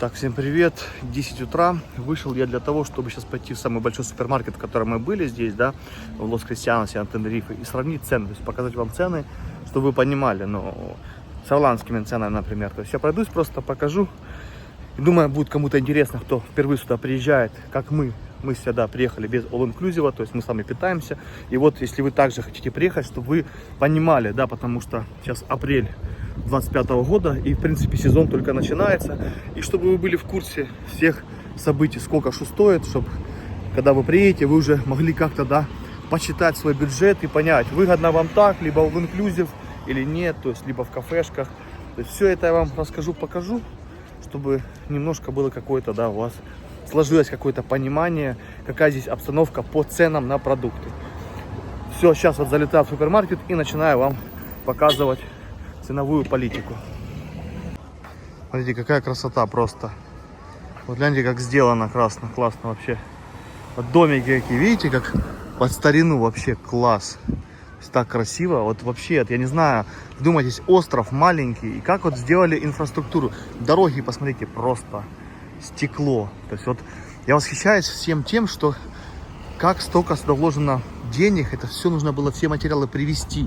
Так, всем привет, 10 утра, вышел я для того, чтобы сейчас пойти в самый большой супермаркет, в котором мы были здесь, да, в Лос-Кристианосе, на Тенерифе, и сравнить цены, то есть показать вам цены, чтобы вы понимали, ну, с ирландскими ценами, например, то есть я пройдусь, просто покажу, и думаю, будет кому-то интересно, кто впервые сюда приезжает, как мы сюда приехали без all-inclusive, то есть мы сами питаемся, и вот если вы также хотите приехать, чтобы вы понимали, да, потому что сейчас апрель 25 года и в принципе сезон только начинается, и чтобы вы были в курсе всех событий, сколько что стоит, чтобы когда вы приедете, вы уже могли как-то, да, посчитать свой бюджет и понять, выгодно вам так, либо в inclusive или нет, то есть либо в кафешках, то есть все это я вам расскажу, покажу, чтобы немножко было какое-то, да, у вас сложилось какое-то понимание, какая здесь обстановка по ценам на продукты. Все, сейчас вот залетаю в супермаркет и начинаю вам показывать ценовую политику. Смотрите, какая красота просто. Вот гляньте, как сделано классно вообще. Вот домики какие, видите, как под старину вообще класс. Так красиво, вот вообще, я не знаю, вдумайтесь, остров маленький, и как вот сделали инфраструктуру. Дороги, посмотрите, просто стекло. То есть вот я восхищаюсь всем тем, что как столько сюда вложено денег, это все нужно было, все материалы привезти.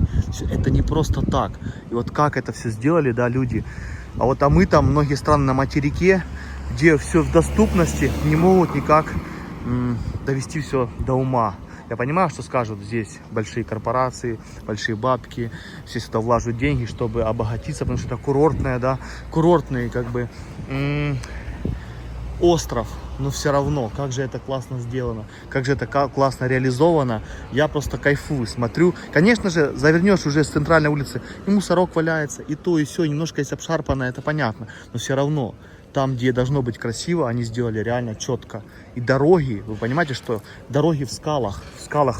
Это не просто так. И вот как это все сделали, да, люди. А мы там, многие страны на материке, где все в доступности, не могут никак довести все до ума. Я понимаю, что скажут здесь большие корпорации, большие бабки, все сюда влажут деньги, чтобы обогатиться, потому что это курортная, да, курортный как бы остров, но все равно, как же это классно сделано, как же это классно реализовано, я просто кайфую, смотрю. Конечно же, завернешь уже с центральной улицы, и мусорок валяется, и то, и все, немножко есть обшарпано, это понятно, но все равно, там, где должно быть красиво, они сделали реально четко. И дороги, вы понимаете, что дороги в скалах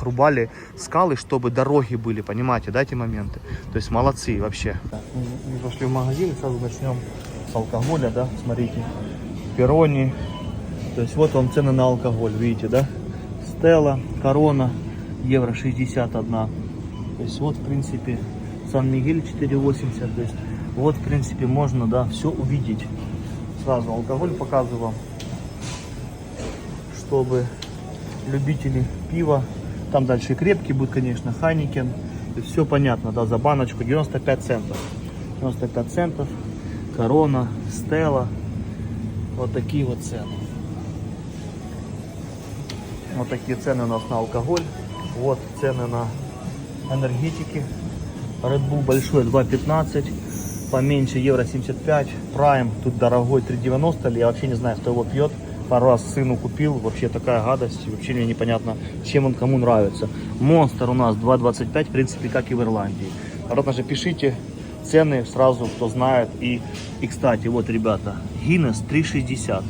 рубали скалы, чтобы дороги были, понимаете, да, эти моменты. То есть молодцы вообще. Мы пошли в магазин, сразу начнем с алкоголя, да, смотрите. Перони, то есть вот вам цены на алкоголь, видите, да? Стелла, Корона, евро 61. То есть вот, в принципе, Сан-Мигель 4,80. То есть вот, в принципе, можно, да, все увидеть. Сразу алкоголь показываю вам, чтобы любители пива, там дальше и крепкий будет, конечно, Хайникен, все понятно, да, за баночку 95 центов, 95 центов, Корона, Стелла, вот такие вот цены, вот такие цены у нас на алкоголь, вот цены на энергетики, Red Bull большой 2,15, поменьше евро 75, Prime тут дорогой 3,90, я вообще не знаю, кто его пьет, пару раз сыну купил, вообще такая гадость, вообще мне непонятно, чем он кому нравится. Monster у нас 2,25, в принципе, как и в Ирландии. Обратно же пишите цены сразу, кто знает. И кстати, вот, ребята, Guinness 3,60,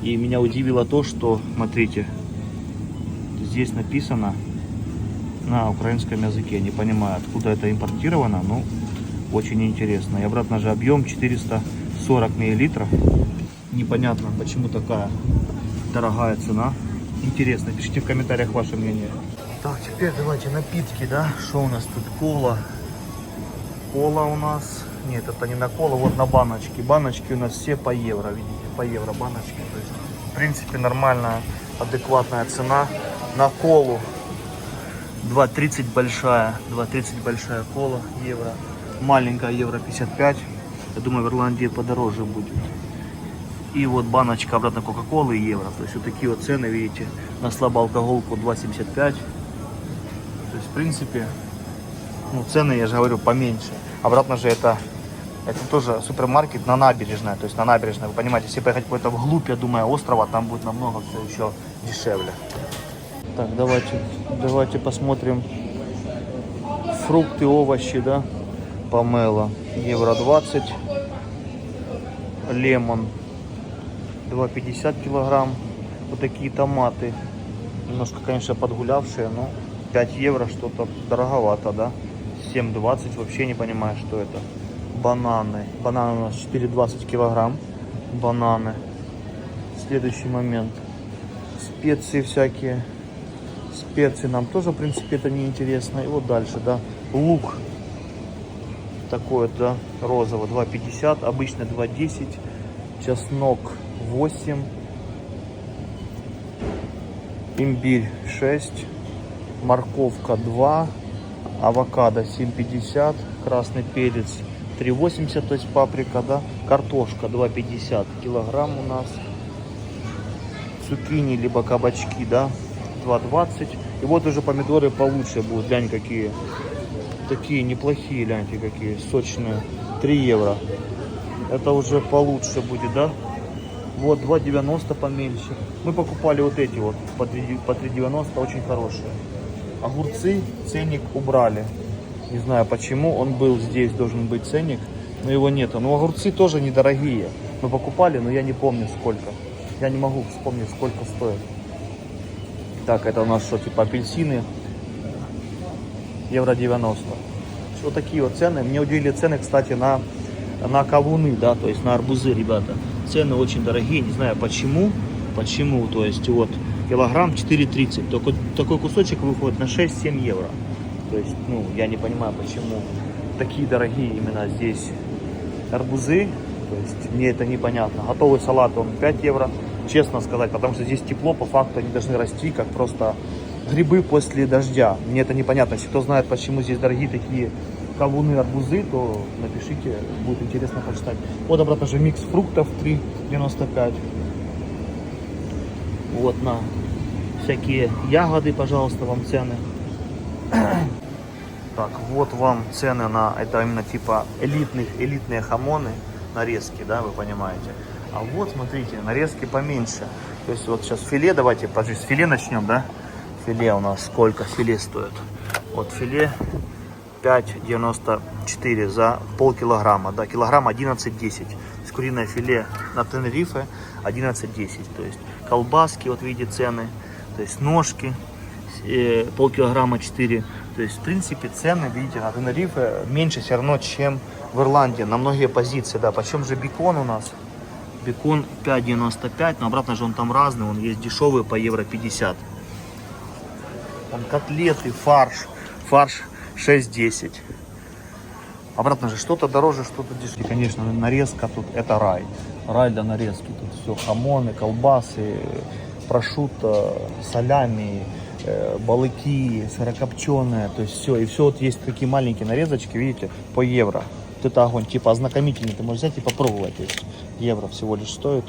и меня удивило то, что, смотрите, здесь написано на украинском языке, не понимаю, откуда это импортировано, но очень интересно. И обратно же объем 440 миллилитров. Непонятно, почему такая дорогая цена. Интересно, пишите в комментариях ваше мнение. Так, теперь давайте напитки, да. Что у нас тут? Кола. Кола у нас. Нет, это не на кола, вот на баночки. Баночки у нас все по евро, видите, по евро баночки. То есть, в принципе, нормальная, адекватная цена. На колу 2,30 большая. 2,30 большая кола, евро. Маленькая евро 55. Я думаю, в Ирландии подороже будет. И вот баночка обратно кока-колы евро. То есть вот такие вот цены, видите. На слабоалкоголку 2,75. То есть в принципе, ну, цены, я же говорю, поменьше. Обратно же это тоже супермаркет на набережной. То есть на набережной, вы понимаете, если поехать куда-то вглубь, я думаю, острова, там будет намного все еще дешевле. Так, давайте посмотрим. Фрукты, овощи, да. Помело евро 20, лемон 2,50 килограмм, вот такие томаты, немножко, конечно, подгулявшие, но 5 евро что-то дороговато, да, 7,20, вообще не понимаю, что это. Бананы у нас 4,20 килограмм, бананы. Следующий момент, специи всякие, специи нам тоже, в принципе, это не интересно. И вот дальше, да, лук. Такой вот, да, розовый 2,50, обычно 2,10, чеснок 8, имбирь 6, морковка 2, авокадо 7,50, красный перец 3,80, то есть паприка, да, картошка 2,50 килограмм у нас, цукини либо кабачки, да, 2,20. И вот уже помидоры получше будут, глянь какие, такие неплохие, гляньте какие, сочные, 3 евро. Это уже получше будет, да. Вот 2,90 поменьше. Мы покупали вот эти вот по 3,90, очень хорошие. Огурцы, ценник убрали. Не знаю почему, он был здесь, должен быть ценник, но его нету. Но огурцы тоже недорогие. Мы покупали, но я не помню сколько. Я не могу вспомнить, сколько стоит. Так, это у нас что, типа апельсины. Евро 90. Вот такие вот цены. Мне удивили цены, кстати, на кавуны, да, то есть на арбузы, ребята. Цены очень дорогие, не знаю почему. Почему, то есть вот килограмм 4,30. Только такой кусочек выходит на 6-7 евро. То есть, ну, я не понимаю, почему такие дорогие именно здесь арбузы. То есть мне это непонятно. Готовый салат он 5 евро, честно сказать, потому что здесь тепло, по факту они должны расти, как просто грибы после дождя. Мне это непонятно. Если кто знает, почему здесь дорогие такие кавуны, арбузы, то напишите, будет интересно почитать. Вот обратно же микс фруктов 3,95. Вот на всякие ягоды, пожалуйста, вам цены. Так, вот вам цены на, это именно типа элитные хамоны, нарезки, да, вы понимаете. А вот, смотрите, нарезки поменьше. То есть вот сейчас филе, давайте, с филе начнем, да. Филе у нас сколько филе стоит? Вот филе 5,94 за полкилограмма, да, килограмм 11,10. Куриное филе на Тенерифе 11,10. То есть колбаски, вот видите цены, то есть ножки полкилограмма 4. То есть в принципе цены, видите, на Тенерифе меньше все равно, чем в Ирландии на многие позиции, да. Почем же бекон у нас? Бекон 5,95, но обратно же он там разный, он есть дешевый по евро 50. Там котлеты, фарш 6,10. Обратно же что-то дороже, что-то дешевле. Конечно, нарезка тут это рай. Рай для нарезки. Тут все хамоны, колбасы, прошутто, солями, балыки, сырокопченые. То есть все. И все вот есть такие маленькие нарезочки, видите, по евро. Вот это огонь, типа ознакомительный. Ты можешь взять и попробовать. То есть евро всего лишь стоит.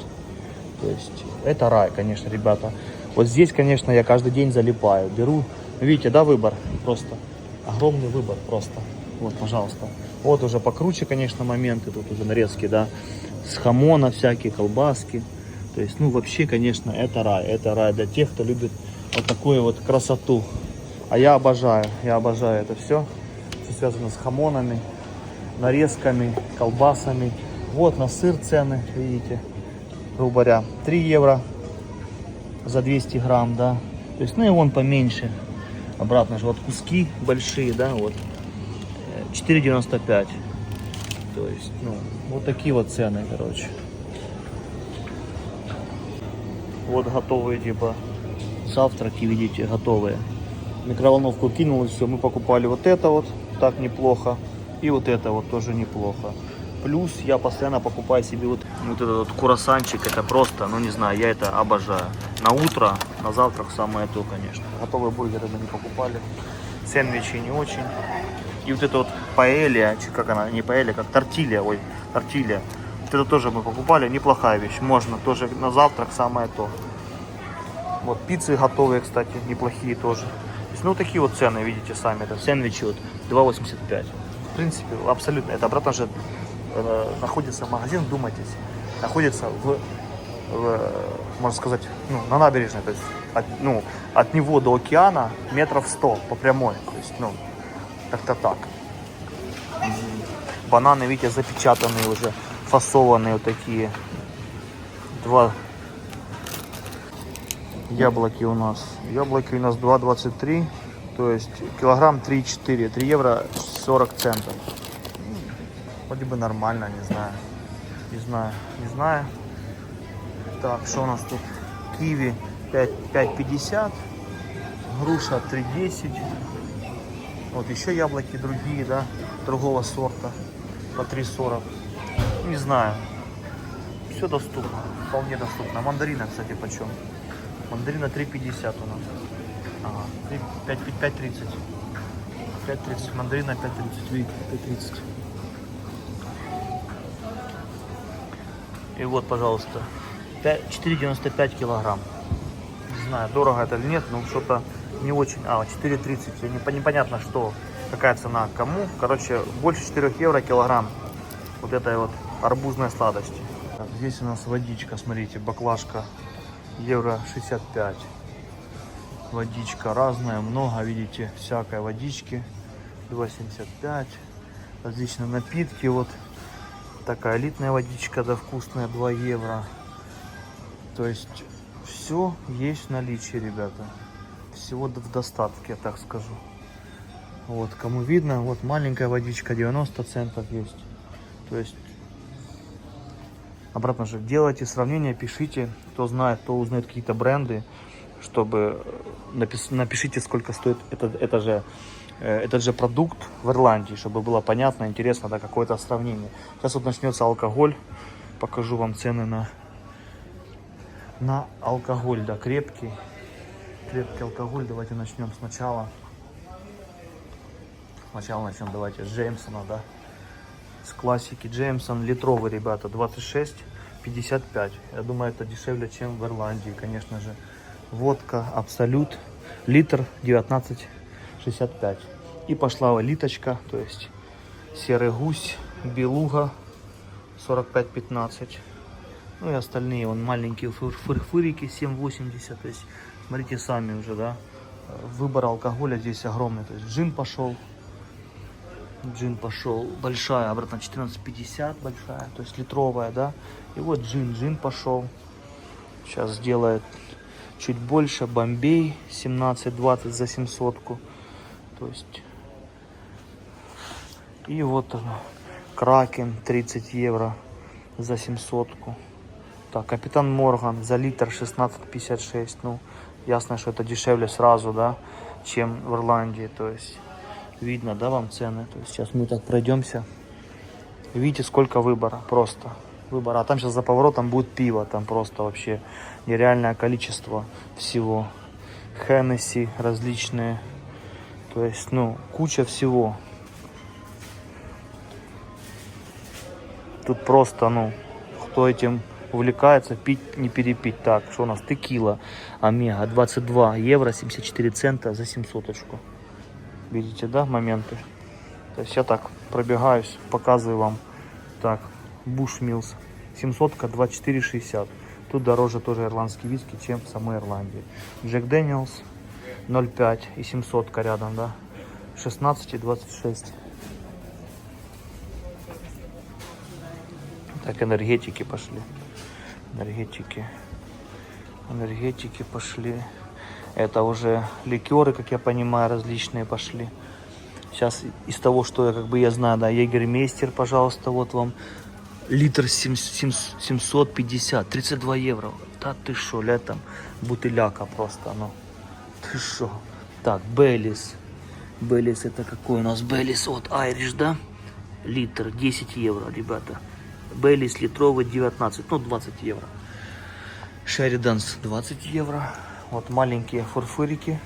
То есть это рай, конечно, ребята. Вот здесь, конечно, я каждый день залипаю. Беру, видите, да, выбор просто. Огромный выбор просто. Вот, пожалуйста. Вот уже покруче, конечно, моменты. Тут уже нарезки, да, с хамона всякие, колбаски. То есть, ну, вообще, конечно, это рай. Это рай для тех, кто любит вот такую вот красоту. А я обожаю это все. Что связано с хамонами, нарезками, колбасами. Вот на сыр цены, видите, грубо говоря, 3 евро за 200 грамм, да. То есть, ну и вон поменьше. Обратно же вот куски большие, да, вот 4,95. То есть, ну, вот такие вот цены, короче. Вот готовые, типа, завтраки, видите, готовые. Микроволновку кинул, и все. Мы покупали вот это вот, так неплохо. И вот это вот тоже неплохо. Плюс я постоянно покупаю себе вот этот вот круассанчик. Это просто, ну не знаю, я это обожаю. На утро, на завтрак самое то, конечно. Готовые бургеры мы не покупали. Сэндвичи не очень. И вот это вот паэлья, как она, не паэлья, как тортилья, ой, тортилья. Вот это тоже мы покупали, неплохая вещь. Можно тоже на завтрак самое то. Вот пиццы готовые, кстати, неплохие тоже. То есть, ну такие вот цены, видите сами. Это сэндвичи вот 2,85. В принципе, абсолютно. Это обратно же находится магазин, вдумайтесь, находится можно сказать, ну, на набережной, то есть от него до океана метров 100 по прямой, то есть, ну, как-то так. Бананы, видите, запечатанные уже, фасованные вот такие. Два яблоки у нас 2,23, то есть килограмм 3,4, 3 евро 40 центов. Вроде бы нормально, не знаю. Так, что у нас тут? Киви 5,50, груша 3,10. Вот еще яблоки другие, да, другого сорта по 3,40. Не знаю. все доступно, вполне доступно. Мандарина, кстати, почем? Мандарина 3,50 у нас. Ага, 5,30. 5,30. Мандарина 5,30. Видите, 5,30. И вот, пожалуйста, 4,95 килограмм. Не знаю, дорого это или нет, но что-то не очень. 4,30. Непонятно, что, какая цена кому. Короче, больше 4 евро килограмм вот этой вот арбузной сладости. Так, здесь у нас водичка, смотрите, баклажка евро 65. Водичка разная, много, видите, всякой водички. 2,75. Различные напитки, вот такая элитная водичка, да, вкусная, 2 евро. То есть все есть в наличии, ребята. Всего в достатке, я так скажу. Вот, кому видно, вот маленькая водичка, 90 центов есть. То есть, обратно же, делайте сравнение, пишите, кто знает, кто узнает какие-то бренды, чтобы напишите, сколько стоит этот же продукт в Ирландии, чтобы было понятно, интересно, да, какое-то сравнение. Сейчас вот начнется алкоголь, покажу вам цены на алкоголь, да, крепкий алкоголь. Давайте начнем сначала. Сначала начнем, давайте, с Джеймсона, да, с классики. Джеймсон литровый, ребята, 26,55. Я думаю, это дешевле, чем в Ирландии, конечно же. Водка Абсолют, литр 19,65. И пошла литочка, то есть серый гусь, белуга 45,15. Ну и остальные, вон маленькие фырики 7,80. То есть смотрите сами уже, да, выбор алкоголя здесь огромный. То есть джин пошел, большая, обратно 14,50 большая, то есть литровая, да. И вот джин пошел. Сейчас сделает чуть больше. Бомбей 17,20 за 700-ку. То есть. И вот оно. Кракен 30 евро за 700-ку. Так, Капитан Морган за литр 16,56. Ну, ясно, что это дешевле сразу, да, чем в Ирландии. То есть видно, да, вам цены. То есть сейчас мы так пройдемся. Видите, сколько выбора. Просто выбора. А там сейчас за поворотом будет пиво. Там просто вообще нереальное количество всего. Хеннесси различные. То есть, ну, куча всего. Тут просто, ну, кто этим увлекается, пить не перепить. Так, что у нас? Текила Омега 22 евро 74 цента за 700-очку. Видите, да, моменты? То есть я так пробегаюсь, показываю вам. Так, Bushmills 700-ка 24,60. Тут дороже тоже ирландский виски, чем в самой Ирландии. Jack Daniels 0,5 и 700-ка рядом, да, 16,26. Так, энергетики пошли. Энергетики пошли. Это уже ликеры, как я понимаю, различные пошли. Сейчас из того, что я знаю, да, Егермейстер, пожалуйста, вот вам литр 750, 32 евро. Да ты шо, летом бутыляка просто, ну. Ты шо. Так, Бейлис. Бейлис это какой у нас? Бейлис от Айриш, да? Литр 10 евро, ребята. Бейлис литровый 19, ну 20 евро. Шериданс 20 евро. Вот маленькие фурфырики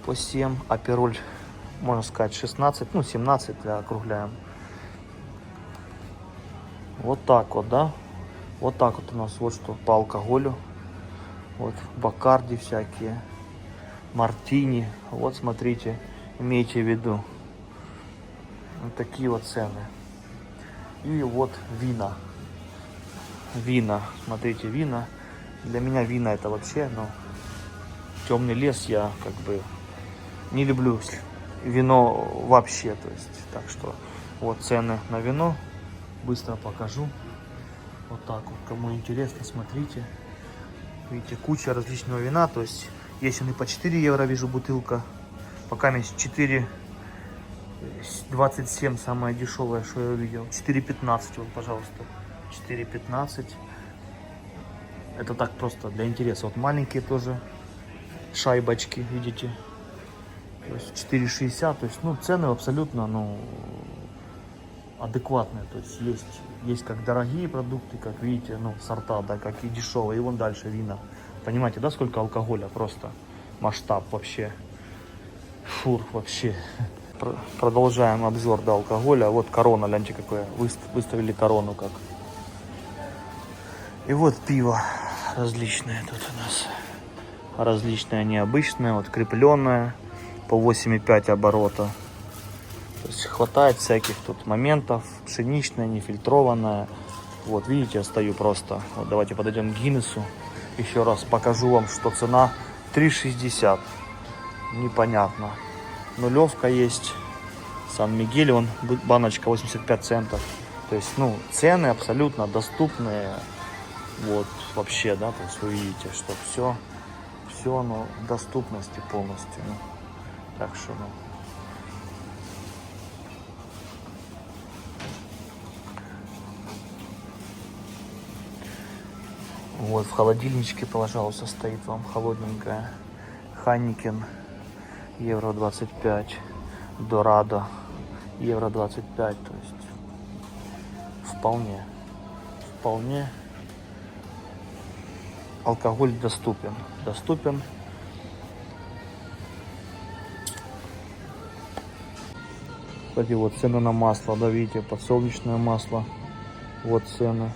по 7. Апероль, можно сказать, 16, ну 17, да, округляем. Вот так вот, да. Вот так вот у нас вот что по алкоголю. Вот Бакарди всякие, мартини. Вот смотрите, имейте в виду. Вот такие вот цены. И вот вина. Смотрите, вина. Для меня вина это вообще, ну, темный лес. Я как бы не люблю вино вообще. То есть, так что вот цены на вино. Быстро покажу. Вот так вот. Кому интересно, смотрите. Видите, куча различного вина. То есть, есть они по 4 евро, вижу, бутылка. Пока есть 4,27 самое дешевое, что я увидел. 4,15, вот, пожалуйста. 4,15. Это так просто для интереса. Вот маленькие тоже шайбочки, видите. То есть 4,60. То есть, ну, цены абсолютно, ну, адекватные. То есть есть как дорогие продукты, как видите, ну, сорта, да, как и дешевые. И вон дальше вина. Понимаете, да, сколько алкоголя? Просто масштаб вообще. Фур вообще. Продолжаем обзор до алкоголя. Вот корона, гляньте, какое. Выставили корону как. И вот пиво различное тут у нас. Различное, необычное, вот крепленное по 8,5 оборота. То есть хватает всяких тут моментов. Пшеничное, нефильтрованное. Вот видите, я стою просто. Вот давайте подойдем к Гиннесу. Еще раз покажу вам, что цена 3,60. Непонятно. Нулевка есть. Сан-Мигель, вон баночка 85 центов. То есть, ну, цены абсолютно доступные. Вот, вообще, да, то есть вы видите, что все, ну, в доступности полностью. Ну, так что, ну. Вот, в холодильничке, пожалуйста, стоит вам холодненькая. Хайникен, евро 25. Дорадо, евро 25. То есть, вполне. Алкоголь доступен. Кстати, вот цены на масло, да, видите, подсолнечное масло. Вот цены.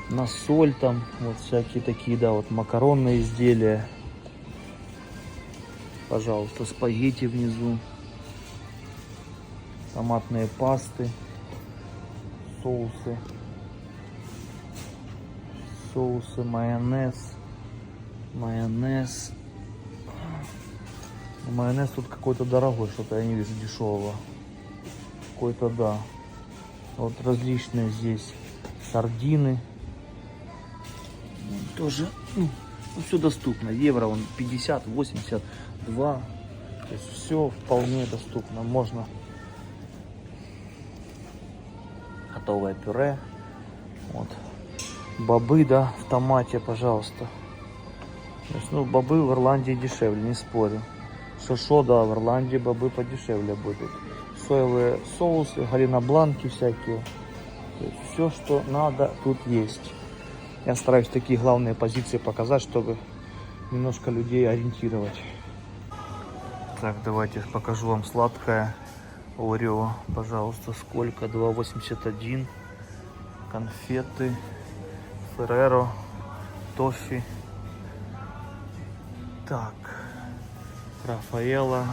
На соль там, вот всякие такие, да, вот макаронные изделия. Пожалуйста, спагетти внизу. Томатные пасты. Соусы, майонез. Майонез тут какой-то дорогой, что-то я не вижу дешевого. Какой-то, да. Вот различные здесь сардины. Тоже, ну, все доступно. Евро, он 50, 82. То есть все вполне доступно. Можно. Готовое пюре. Вот. Бобы, да, в томате, пожалуйста. То есть, ну, бобы в Ирландии дешевле, не спорю. Шошо, да, в Ирландии бобы подешевле будут. Соевые соусы, галина-бланки всякие. То есть все, что надо, тут есть. Я стараюсь такие главные позиции показать, чтобы немножко людей ориентировать. Так, давайте покажу вам сладкое. Орео, пожалуйста, сколько? 2,81. Конфеты. Ферреро. Тоффи. Так. Рафаэлло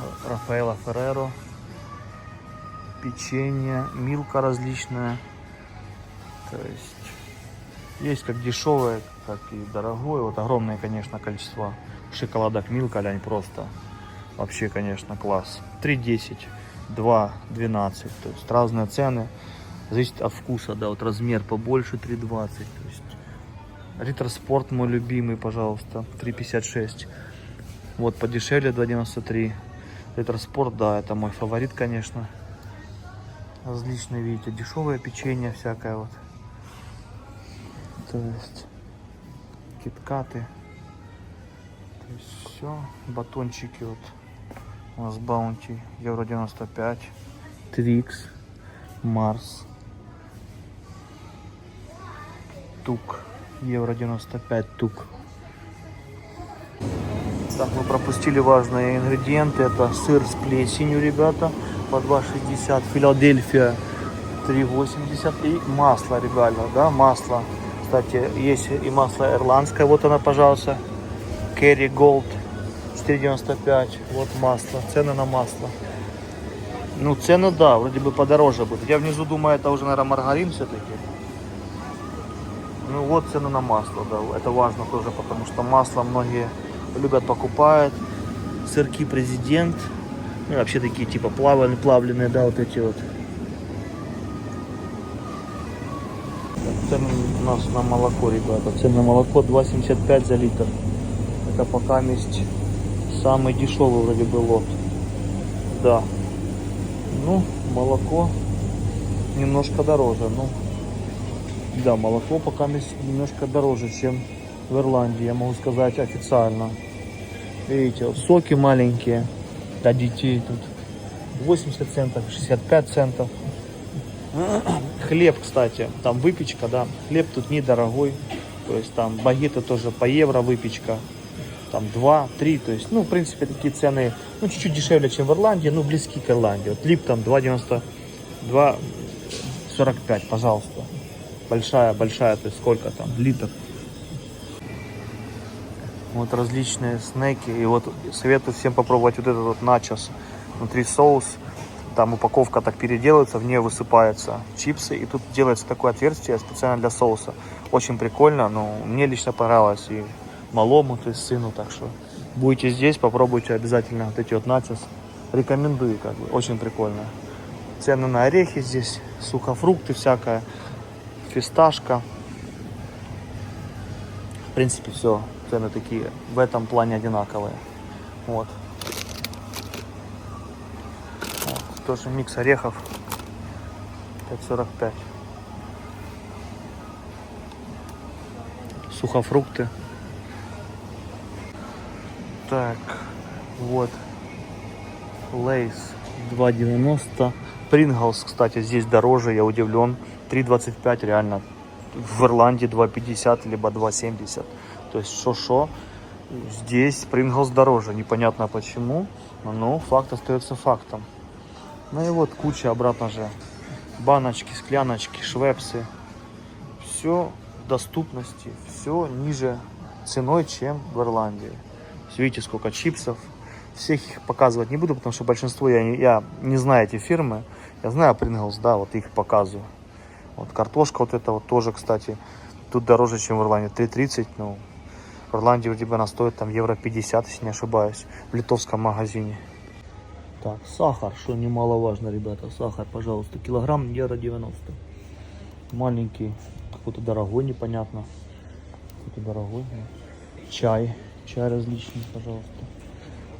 Ферреро. Печенье. Милка различная. То есть как дешевое, так и дорогое. Вот огромное, конечно, количество шоколадок Милка, лянь, просто. Вообще, конечно, класс. 3,10. 2,12, то есть разные цены, зависит от вкуса, да, вот размер побольше 3,20, то есть Риттер Спорт мой любимый, пожалуйста, 3,56, вот подешевле 2,93, Риттер Спорт, да, это мой фаворит, конечно, различные, видите, дешевое печенье всякое, вот, то есть киткаты, то есть все, батончики, вот. У нас Баунти, евро 95, Твикс, Марс, Тук, евро 95, Тук. Так, мы пропустили важные ингредиенты. Это сыр с плесенью, ребята, по 2,60, Филадельфия 3,80 и масло, ребята, да, масло. Кстати, есть и масло ирландское, вот оно, пожалуйста, Kerry Gold. 4,95, вот масло, цены на масло. Ну, цены, да, вроде бы подороже будут. Я внизу думаю, это уже, наверное, маргарин все-таки. Ну, вот цены на масло, да, это важно тоже, потому что масло многие любят, покупают. Сырки Президент, ну, вообще такие, типа, плавленые, да, вот эти вот. Цены у нас на молоко, ребята, цены на молоко 2,75 за литр. Это пока есть самый дешевый вроде бы лот. Да. Ну, молоко немножко дороже. Ну, да, молоко пока немножко дороже, чем в Ирландии, я могу сказать официально. Видите, вот соки маленькие для детей тут. 80 центов, 65 центов. Хлеб, кстати, там выпечка, да, хлеб тут недорогой, то есть там багеты тоже по евро выпечка, там 2-3, то есть, ну, в принципе, такие цены, ну, чуть-чуть дешевле, чем в Ирландии, ну, близки к Ирландии. Вот Липтон 2,90, 2,45, пожалуйста, большая, то есть сколько там, литр. Вот различные снеки, и вот советую всем попробовать вот этот вот начос, внутри соус. Там упаковка так переделывается, в нее высыпаются чипсы, и тут делается такое отверстие специально для соуса. Очень прикольно, но мне лично понравилось и малому, то есть сыну, так что будете здесь, попробуйте обязательно вот эти вот начос. Рекомендую, как бы, очень прикольно. Цены на орехи здесь, сухофрукты всякое, фисташка. В принципе, все, цены такие, в этом плане одинаковые. Вот. Тоже микс орехов 5,45. Сухофрукты. Так, вот Лейс 2,90. Принглс, кстати, здесь дороже, я удивлен. 3,25 реально. В Ирландии 2,50 либо 2,70. То есть шо-шо. Здесь Принглс дороже, непонятно почему, но факт остается фактом. Ну и вот куча обратно же. Баночки, скляночки, швепсы. Все в доступности, все ниже ценой, чем в Ирландии. Видите, сколько чипсов. Всех их показывать не буду, потому что большинство я не знаю эти фирмы. Я знаю Pringles, да, вот их показываю. Вот картошка вот эта вот тоже, кстати, тут дороже, чем в Ирландии. 3,30, ну, в Ирландии вроде бы она стоит там евро 50, если не ошибаюсь, в литовском магазине. Так, сахар, что немаловажно, ребята, сахар, пожалуйста, килограмм евро 90. Маленький, какой-то дорогой, непонятно. Какой-то дорогой. Чай различный, пожалуйста.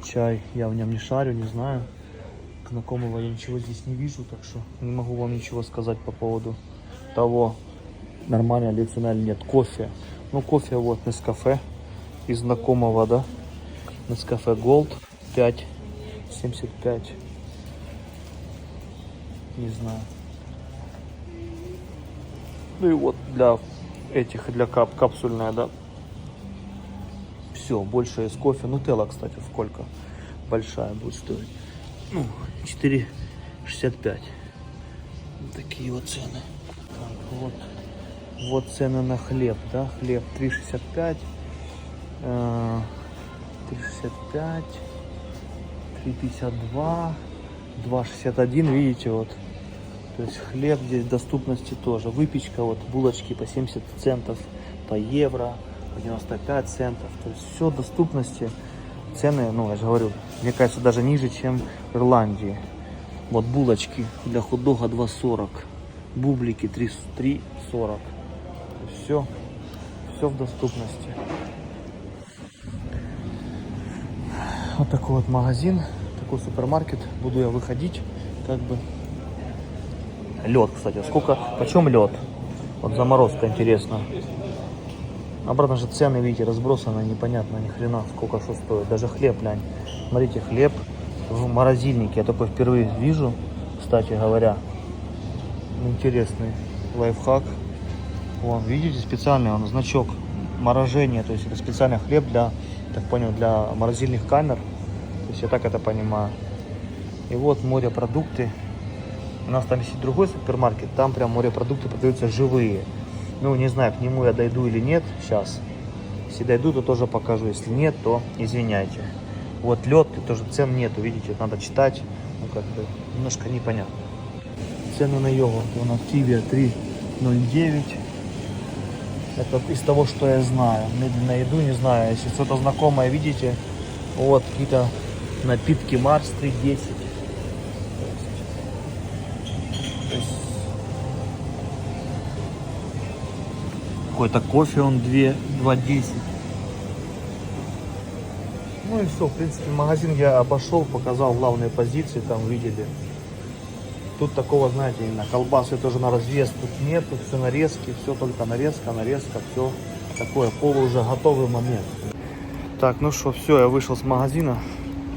Чай, я в нем не шарю, не знаю. Знакомого я ничего здесь не вижу, так что не могу вам ничего сказать по поводу того, нормально ли цена или нет. Кофе, ну кофе вот Nescafe из знакомого, да, Nescafe Gold 5,75, не знаю. Ну и вот для этих, для капсульная, да. Все, больше из кофе. Нутелла, кстати, сколько большая будет стоить? Ну, 4,65. Вот такие вот цены. Так, вот цены на хлеб, да, хлеб 3,65, 3,65, 3,52, 2,61, видите, вот. То есть хлеб здесь в доступности тоже. Выпечка, вот булочки по 70 центов, по евро, по 95 центов. То есть все в доступности. Цены, ну, я же говорю, мне кажется, даже ниже, чем в Ирландии. Вот булочки для хот-дога 2,40, бублики 3,40. Все в доступности. Вот такой вот магазин, такой супермаркет. Буду я выходить, как бы. Лед, кстати, сколько, почем лед? Вот заморозка, интересно. Обратно же цены, видите, разбросаны, непонятно ни хрена, сколько что стоит. Даже хлеб, глянь. Смотрите, хлеб в морозильнике. Я такой впервые вижу, кстати говоря. Интересный лайфхак. Вон, видите, специальный он значок морожения. То есть это специальный хлеб для, так понял, для морозильных камер. То есть я так это понимаю. И вот морепродукты. У нас там есть другой супермаркет. Там прям морепродукты продаются живые. Ну, не знаю, к нему я дойду или нет сейчас. Если дойду, то тоже покажу. Если нет, то извиняйте. Вот лед, тоже цен нету, видите, надо читать. Ну, как бы, немножко непонятно. Цены на йогурт. У нас Тивия 3,09. Это из того, что я знаю. Медленно иду, не знаю. Если что-то знакомое видите, вот какие-то напитки Марс 3,10. Какой-то кофе он 2,10. Ну и все, в принципе, магазин я обошел, показал главные позиции, там видели. Тут такого, знаете, на колбасы тоже на развес тут нет, тут все нарезки, все только нарезка, все такое, полу уже готовый момент. Так, ну что, все, я вышел с магазина.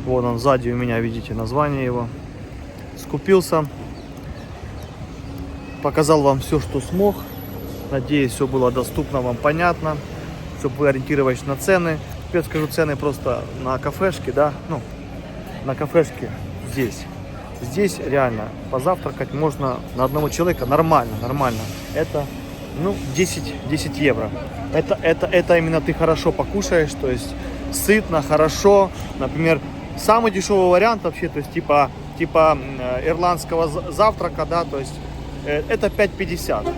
Вот он сзади у меня, видите, название его. скупился, показал вам все, что смог. Надеюсь, все было доступно вам, понятно, чтобы вы ориентировались на цены. Теперь скажу цены просто на кафешке, да, ну, на кафешке здесь. Здесь реально позавтракать можно на одного человека нормально. Это, ну, 10 евро. Это именно ты хорошо покушаешь, то есть сытно, хорошо. Например, самый дешевый вариант вообще, то есть типа ирландского завтрака, да, то есть это 5,50.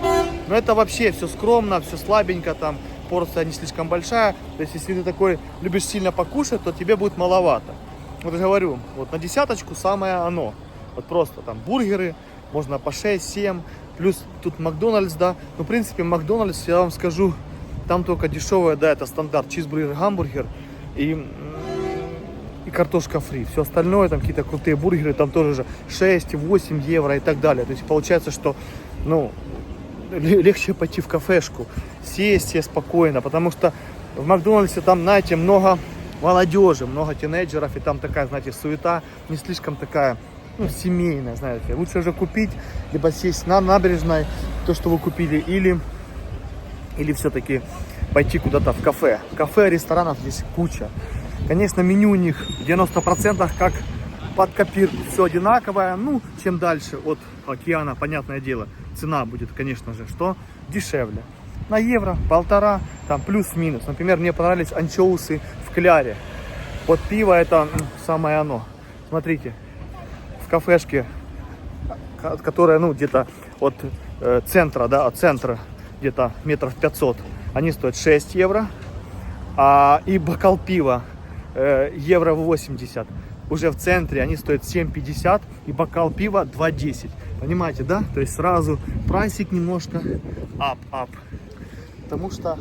Но это вообще все скромно, все слабенько, там порция не слишком большая. То есть если ты такой любишь сильно покушать, то тебе будет маловато. Вот я говорю, вот на десяточку самое оно. Вот просто там бургеры, можно по 6-7, плюс тут Макдональдс, да. Ну, в принципе, Макдональдс, я вам скажу, там только дешевая, да, это стандарт, чизбургер, гамбургер и картошка фри. Все остальное, там какие-то крутые бургеры, там тоже же 6-8 евро и так далее. То есть получается, что, ну, легче пойти в кафешку, сесть себе спокойно, потому что в Макдональдсе там, знаете, много молодежи, много тинейджеров, и там такая, знаете, суета, не слишком такая, ну, семейная, знаете. Лучше уже купить, либо сесть на набережной, то, что вы купили, или все-таки пойти куда-то в кафе. Кафе, ресторанов здесь куча. Конечно, меню у них в 90% как под копирку, все одинаковое. Ну, чем дальше от океана, понятное дело, цена будет, конечно же, что дешевле. На евро, полтора, там плюс-минус. Например, мне понравились анчоусы в кляре. Под пиво это самое оно. Смотрите, в кафешке, которая, ну, где-то от центра, да, от центра где-то метров 500, они стоят 6 евро. И бокал пива евро 80. Уже в центре они стоят 7,50 и бокал пива 2,10. Понимаете, да? То есть сразу прайсик немножко ап. Потому что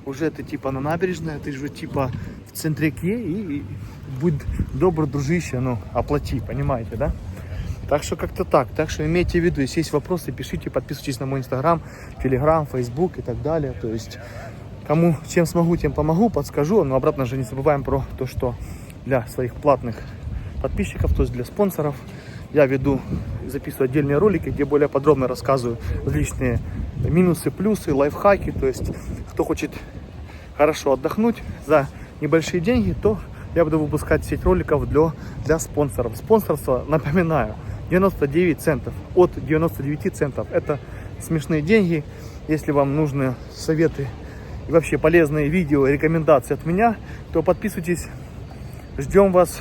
уже ты типа на набережной, ты же типа в центреке и будь добр, дружище, ну, оплати, понимаете, да? Так что как-то так. Так что имейте в виду, если есть вопросы, пишите, подписывайтесь на мой инстаграм, телеграм, фейсбук и так далее. То есть кому чем смогу, тем помогу, подскажу. Но обратно же не забываем про то, что для своих платных подписчиков, то есть для спонсоров, я веду, записываю отдельные ролики, где более подробно рассказываю различные минусы, плюсы, лайфхаки. То есть кто хочет хорошо отдохнуть за небольшие деньги, то я буду выпускать сеть роликов для спонсоров. Спонсорство, напоминаю, 99 центов. От 99 центов. Это смешные деньги. Если вам нужны советы и вообще полезные видео, рекомендации от меня, то подписывайтесь. Ждем вас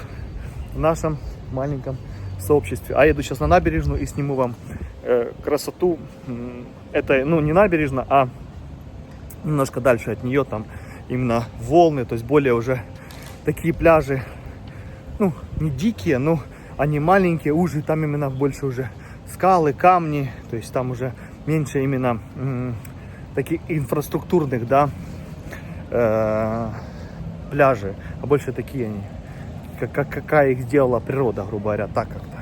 в нашем маленьком сообществе. А я иду сейчас на набережную и сниму вам красоту. Это, ну, не набережная, а немножко дальше от нее, там именно волны, то есть более уже такие пляжи, ну, не дикие, но они маленькие, уже там именно больше уже скалы, камни, то есть там уже меньше именно таких инфраструктурных, да, пляжи, а больше такие они, какая их сделала природа, грубо говоря, так как-то.